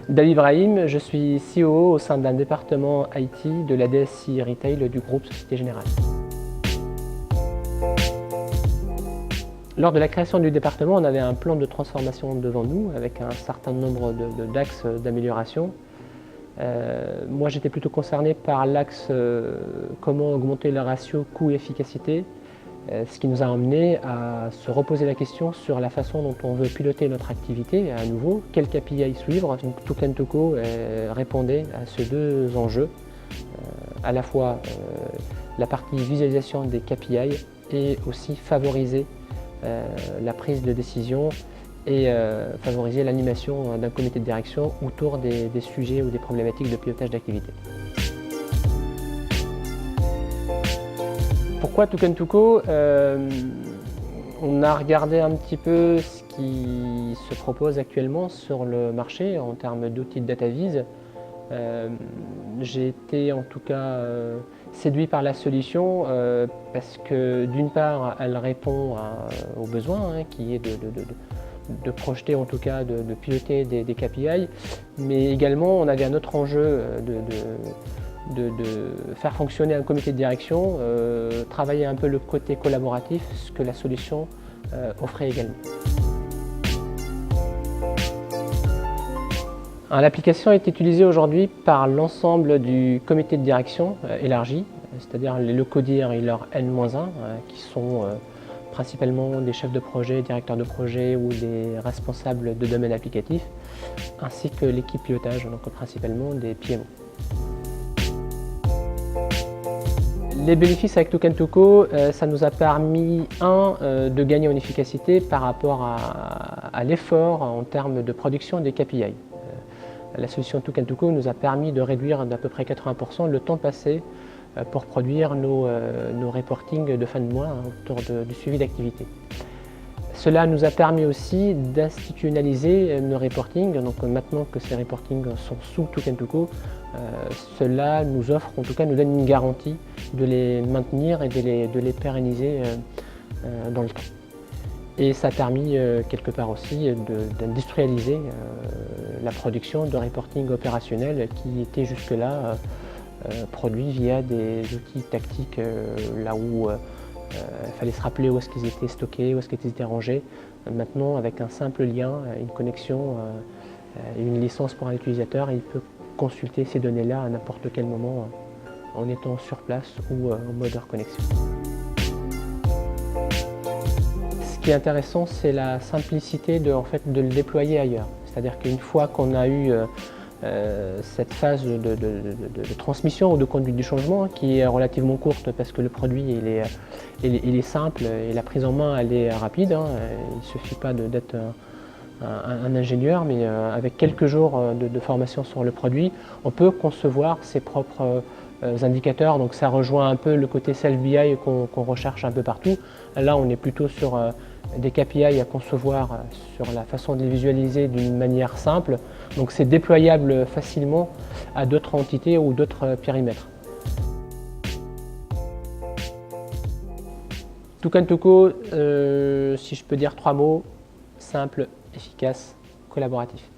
David Ibrahim, je suis COO au sein d'un département IT de la DSI Retail du groupe Société Générale. Lors de la création du département, on avait un plan de transformation devant nous avec un certain nombre d'axes d'amélioration. Moi, j'étais plutôt concerné par l'axe comment augmenter le ratio coût-efficacité, ce qui nous a amené à se reposer la question sur la façon dont on veut piloter notre activité à nouveau, quel KPI suivre. Donc Token Toco répondait à ces deux enjeux, à la fois la partie visualisation des KPI et aussi favoriser la prise de décision et favoriser l'animation d'un comité de direction autour des sujets ou des problématiques de pilotage d'activité. Pourquoi Token Toco? On a regardé un petit peu ce qui se propose actuellement sur le marché en termes d'outils de DataVis. J'ai été en tout cas séduit par la solution parce que d'une part elle répond aux besoins qui est de projeter, en tout cas de piloter des KPI, mais également on avait un autre enjeu de faire fonctionner un comité de direction, travailler un peu le côté collaboratif, ce que la solution offrait également. L'application est utilisée aujourd'hui par l'ensemble du comité de direction élargi, c'est-à-dire les codir et leur N-1, qui sont principalement des chefs de projet, directeurs de projet ou des responsables de domaine applicatif, ainsi que l'équipe pilotage, donc principalement des PMO. Les bénéfices avec Token Toco, ça nous a permis, de gagner en efficacité par rapport à l'effort en termes de production des KPI. La solution Token Toco nous a permis de réduire d'à peu près 80% le temps passé pour produire nos reportings de fin de mois autour du suivi d'activité. Cela nous a permis aussi d'institutionnaliser nos reportings. Donc maintenant que ces reportings sont sous Token Toco, cela nous offre, en tout cas nous donne une garantie de les maintenir et de les pérenniser dans le temps. Et ça a permis quelque part aussi d'industrialiser la production de reporting opérationnel qui était jusque-là produit via des outils tactiques là où il fallait se rappeler où est-ce qu'ils étaient stockés, où est-ce qu'ils étaient rangés. Maintenant, avec un simple lien, une connexion et une licence pour un utilisateur, il peut consulter ces données-là à n'importe quel moment en étant sur place ou en mode hors connexion. Ce qui est intéressant, c'est la simplicité de le déployer ailleurs. C'est-à-dire qu'une fois qu'on a eu cette phase de transmission ou de conduite du changement qui est relativement courte parce que le produit il est simple et la prise en main elle est rapide. Il ne suffit pas d'être un ingénieur, mais avec quelques jours de formation sur le produit, on peut concevoir ses propres indicateurs. Donc ça rejoint un peu le côté self-BI qu'on recherche un peu partout. Là on est plutôt sur des KPI à concevoir sur la façon de les visualiser d'une manière simple. Donc c'est déployable facilement à d'autres entités ou d'autres périmètres. Token Toco, si je peux dire 3 mots, simple, efficace, collaboratif.